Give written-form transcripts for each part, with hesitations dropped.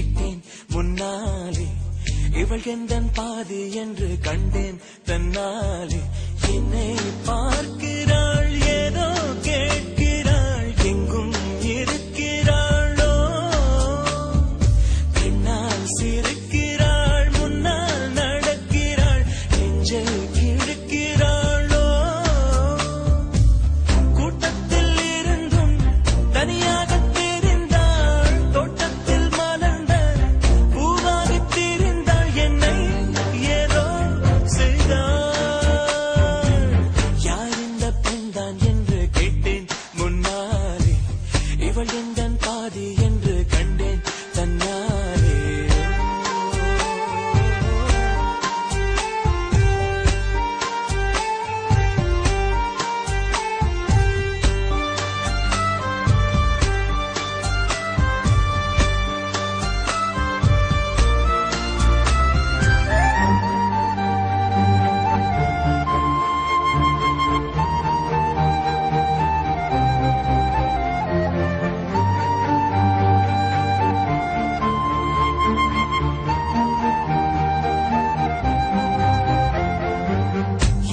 கேட்டேன் முன்னாலே, இவள் எந்தன் பாதி என்று கண்டேன் தன்னாலே. என்னை பார்க்கிறாள், ஏதோ கேட்கிறாள், எங்கும் இருக்கிறாளோ, பெண்ணால் சிரிக்கிறாள், முன்னால் நடக்கிறாள், நெஞ்சை கிழக்கிறாளோ. கூட்டத்தில் இருந்தும் தனியாக தெரிந்தாள், தோட்டத்தில் மலர்ந்த பூவாகி திரிந்தாள், என்னை ஏதோ செய்தாள். யார் இந்த பெண்தான் என்று கேட்டேன் முன்னாலே, இவள் எந்தன் பாதி என்று கண்டேன் தன்னாலே.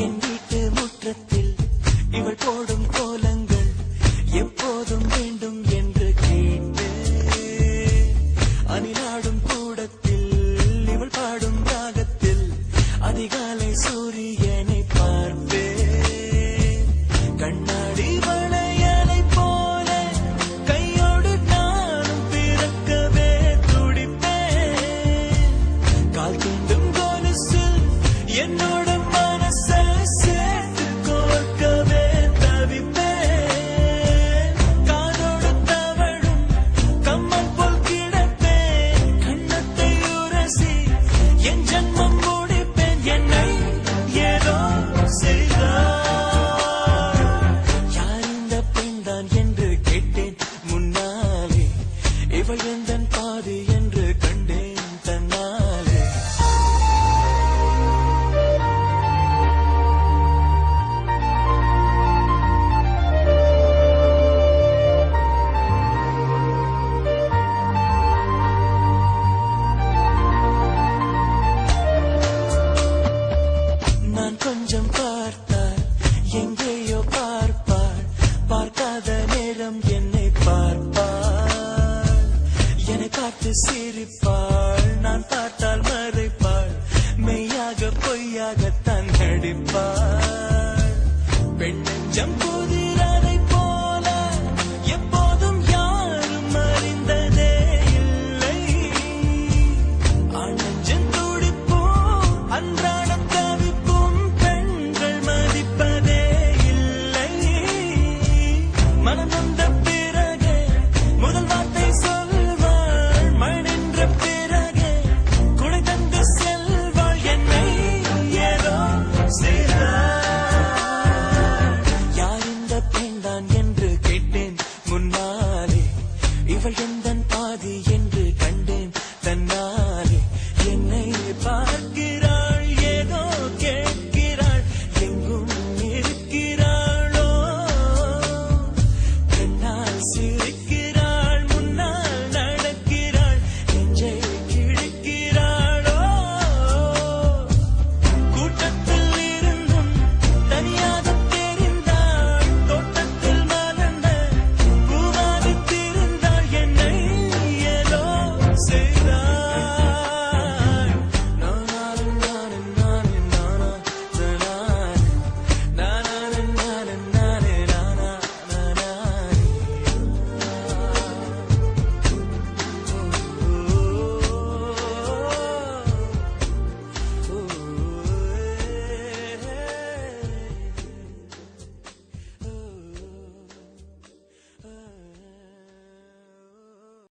என் வீட்டு முற்றத்தில் இவள் போடும் கோலங்கள் எப்போதும் வேண்டும் என்று கேட்டேன். அணிலாடும் கூடத்தில் இவள் பாடும் ராகத்தில் அதிகாலை சூரியனை பார்ப்பேன். கண்ணாடி வளையலை போல கையோடு நானும் பிறக்கவே துடிப்பேன். கால் தூண்டும் கொலுசில் என்னோட மனசை சேர்த்து கோர்க்கவே தவிப்பேன். காதோடு தவழும் கம்மல் போல் கிடப்பேன். கண்ணத்தை உரசி என் ஜன்மம் முடிப்பேன். என்னை ஏதோ செய்தாள். யார் இந்த பெண்தான் என்று கேட்டேன் முன்னாலே, இவள் எந்தன் பாதி என்று கண்டேன் தன்னாலே. நான் கொஞ்சம் பார்த்தால் எங்கேயோ பார்ப்பாள், பார்க்காத நேரம் என்னை பார்ப்பாள். என்னை பார்த்து சிரிப்பாள், நான் பார்த்தால் மறைப்பாள், மெய்யாக பொய்யாகத்தான் நடிப்பாள். பெண் நெஞ்சம் புதிரதை போல எப்போதும் யாரும் அறிந்ததே இல்லை. ஆண் நெஞ்சம் துடிப்பும் அன்றாடம் தவிப்பும் பெண்கள் மதிப்பதே இல்லை. மனம் வந்த பிறகு முதல் வார்த்தை சொல்வாள், மழை நின்ற பிறகு குடை தந்து செல்வாள். என்னை ஏதோ செய்தாள். யார் இந்த பெண்தான் என்று கேட்டேன் முன்னாலே, இவள் எந்தன் பாதி என்று கண்டேன் தன்னால்.